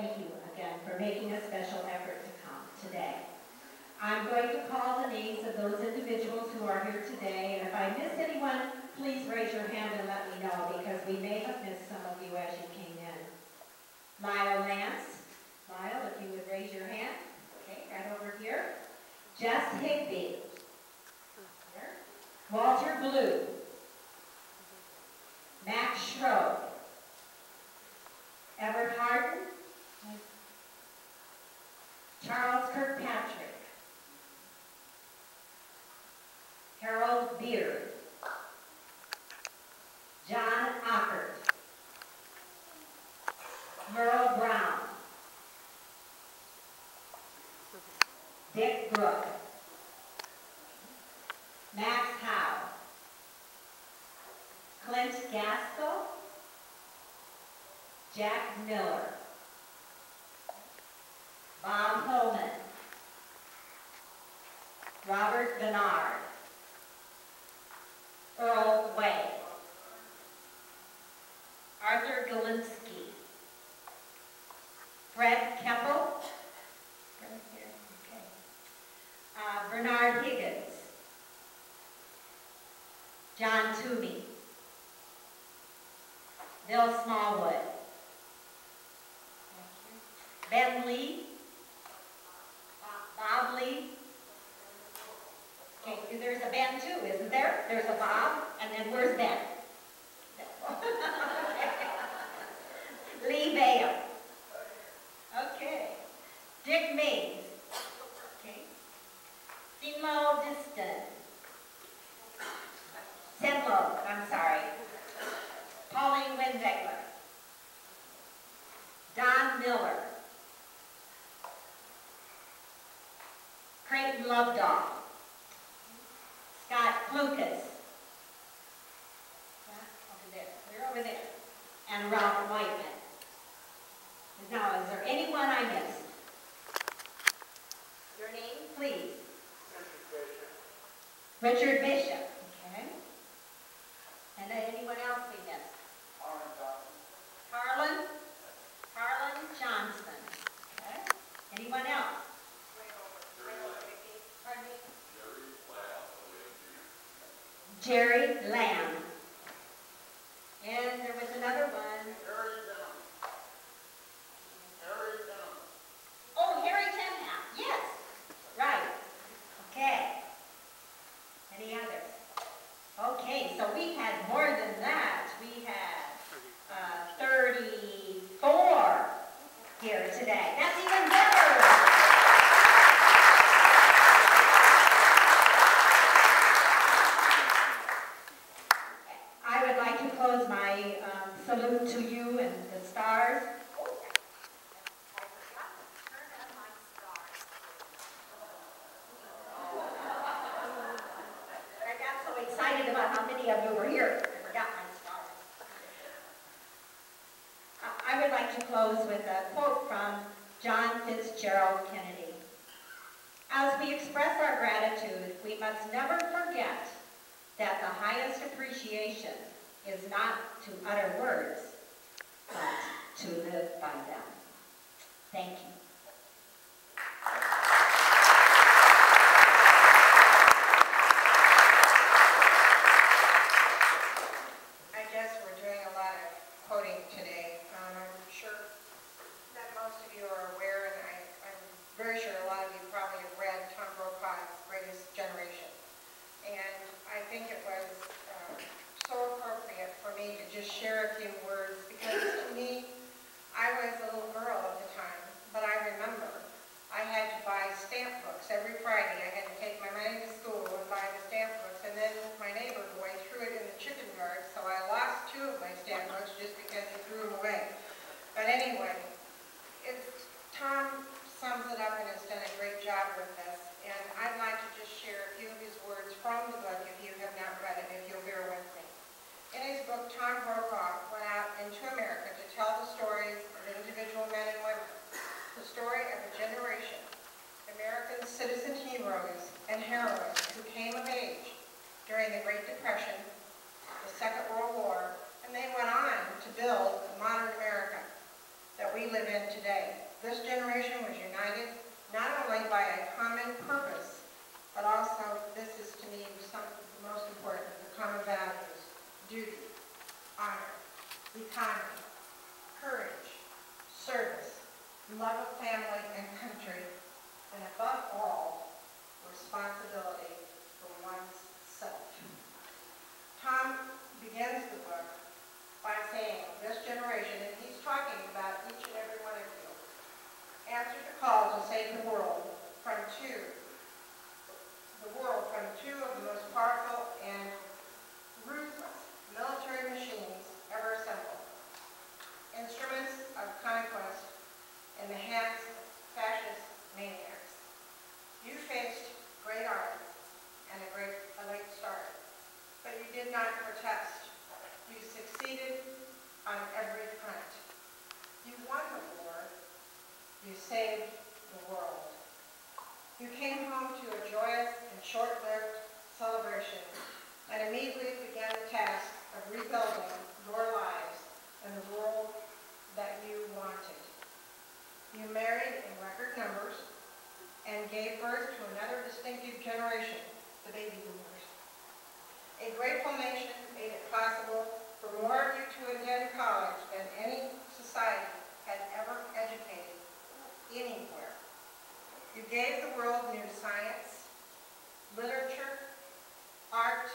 thank you again for making a special effort to come today. I'm going to call the names of those individuals who are here today, and if I miss anyone, please raise your hand and let me know, because we may have missed some of you as you came in. Lyle Lance. Lyle, if you would raise your hand. Okay, right over here. Jess Higby. Here. Walter Blue. Max Schroed. Everett Harden. Charles Kirkpatrick. Harold Beard. John Ockert. Merle Brown. Dick Brook. Max Howe. Clint Gaskell. Jack Miller. Bob Holman. Robert Bernard. Earl Way. Arthur Galinsky. Fred Keppel. Bernard Higgins. John Toomey. Bill Smallwood. Ben Lee. Bob Lee. Okay, there's a Ben too, isn't there? There's a Bob, and then where's Ben? Lee Bale. Okay. Dick Mays. Okay. Simo Diston. Senlo, I'm sorry. Pauline Windegler. Don Miller. Creighton Lovedoff. Scott Lucas. Over there. We're over there. And Robert Whiteman. Now, is there anyone I missed? Your name, please. Richard Bishop. Okay. And then anyone else we missed? Harlan Johnson. Okay. Anyone else? Pardon me? Jerry Lamb. And there was another one. Oh, Harry Tenham. Yes. Right. Okay. Any others? Okay, so we had more than that. We had 34 here today. That's even better. I would like to close my salute to you and the stars. I got so excited about how many of you were here. I forgot my stars. I would like to close with a quote from John Fitzgerald Kennedy. As we express our gratitude, we must never forget that the highest appreciation is not to utter words, but to live by them. Thank you. I guess we're doing a lot of quoting today. I'm sure that most of you are aware, and I'm very sure a lot of you probably have read Tom Brokaw's Greatest Generation. And I think it was so appropriate for me to just share a few words, because to me, I was a little girl at the time, but I remember I had to buy stamp books every Friday. I had to take my money to school and buy the stamp books, and then my neighbor boy threw it in the chicken yard, so I lost 2 of my stamp books just because he threw them away. But anyway, Tom sums it up and has done a great job with this, and I'd like to just share a few of his words from the book if you have not read it, if you'll bear with me. In his book, Tom Brokaw went out into America to tell the stories of individual men and women, the story of a generation, American citizen heroes and heroines who came of age during the Great Depression, the Second World War, and they went on to build a modern America that we live in today. This generation was united not only by a common purpose, but also, this is to me the most important, the common values: duty, honor, economy, courage, service, love of family and country, and above all, responsibility for one's self. Tom begins the book by saying, this generation, and he's talking about each and every one of you, answered the call to save the world from two of the most powerful and ruthless military machines ever assembled. Instruments of conquest in the hands of fascist maniacs. You faced great armies and a late start, but you did not protest. You succeeded on every front. You won the war. You saved the world. You came home to a joyous and short-lived celebration and immediately began the task of rebuilding your lives and the world that you wanted. You married in record numbers and gave birth to another distinctive generation, the baby boomers. A grateful nation made it possible for more of you to attend college than any society had ever educated anywhere. You gave the world new science, literature, art,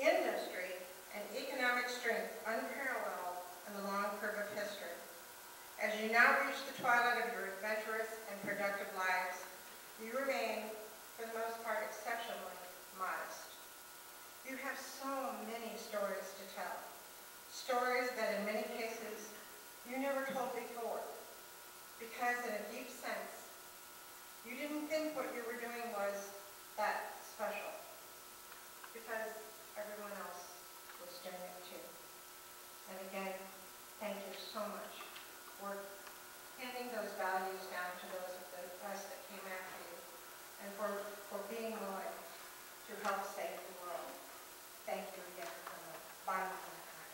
industry, and economic strength unparalleled in the long curve of history. As you now reach the twilight of your adventurous and productive lives, you remain, for the most part, exceptionally modest. You have so many stories to tell, stories that in many cases you never told before, because in a deep sense, you didn't think what you were doing was that special, because everyone else was doing it too. And again, thank you so much for handing those values down to those of us that came after you, and for being willing to help save the world. Thank you again from the bottom of my heart.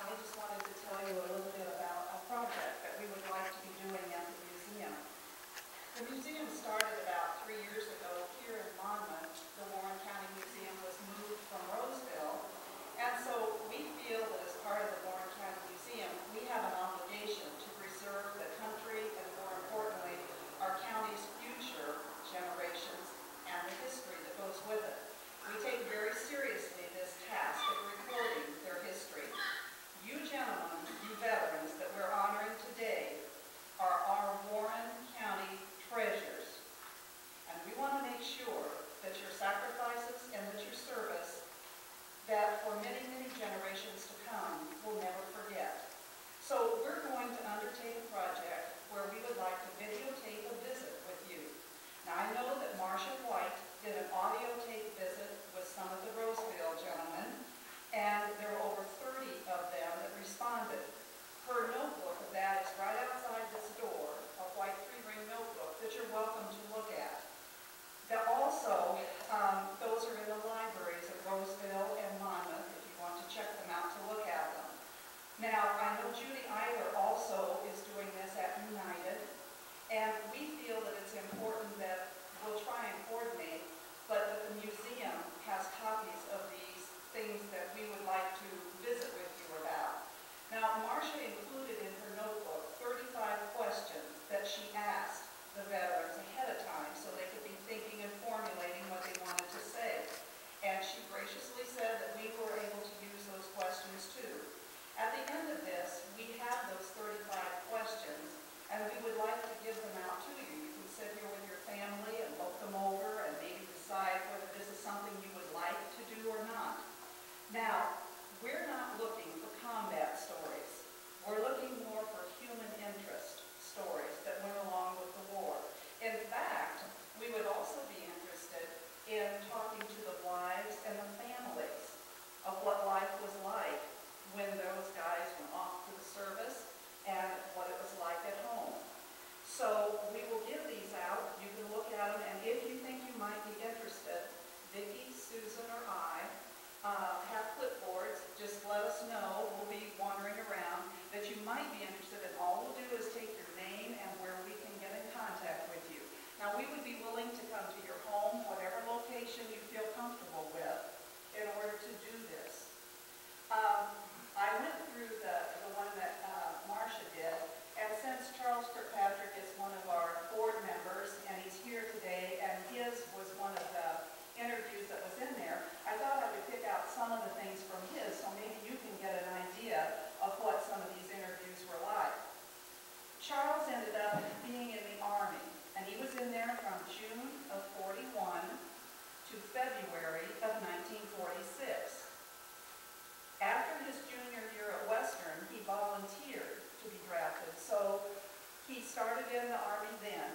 I just wanted to tell you a little bit about a project that we would like to be doing at the museum. The museum started about 3 years ago here in Monmouth. The Warren County Museum was moved from Roseville, and so we feel that as part of the Warren County Museum, we have an obligation to preserve the country and, more importantly, our county's future generations and the history that goes with it. We take very seriously this task of recording their history. You gentlemen, you veterans that we're honoring today, are our Warren County treasures. And we want to make sure that your sacrifices and that your service, that for many, many generations to come, will never forget. So we're going to undertake a project where we would like to videotape a visit with you. Now I know that Marcia White did an audio tape visit with some of the Roseville gentlemen, and there were over 30 of them that responded. Her notebook of that is right outside this door, a white 3-ring notebook that you're welcome to look at. Also, those are in the libraries of Roseville and Monmouth if you want to check them out to look at them. Now, I know Judy Eiler also is doing this at United, and we feel that it's important that we'll try and coordinate, but that the museum has copies of these things that we would like to visit with you about. Now, Marcia included in her notebook 35 questions that she asked the veterans ahead of time so they could be thinking and formulating what they wanted to say. And she graciously said that we were able to use those questions too. At the end of this, we have those 35 questions, and we would like to give them out to you. You can sit here with your family and look them over and maybe decide whether this is something you would like to do or not. Now, we're not looking for combat stories. We're looking more for human interest stories that went along with the war. In fact, we would also be interested in talking to the wives and the families of what life was like when those guys went off to the service and what it was like at home. So Charles Kirkpatrick is one of our board members, and he's here today, and his was one of the interviews that was in there. I thought I would pick out some of the things from his, so maybe you can get an idea of what some of these interviews were like. Charles ended up being in the Army, and he was in there from June of '41 to February of 1946. After his junior year at Western, he volunteered to be drafted. So he started in the Army then,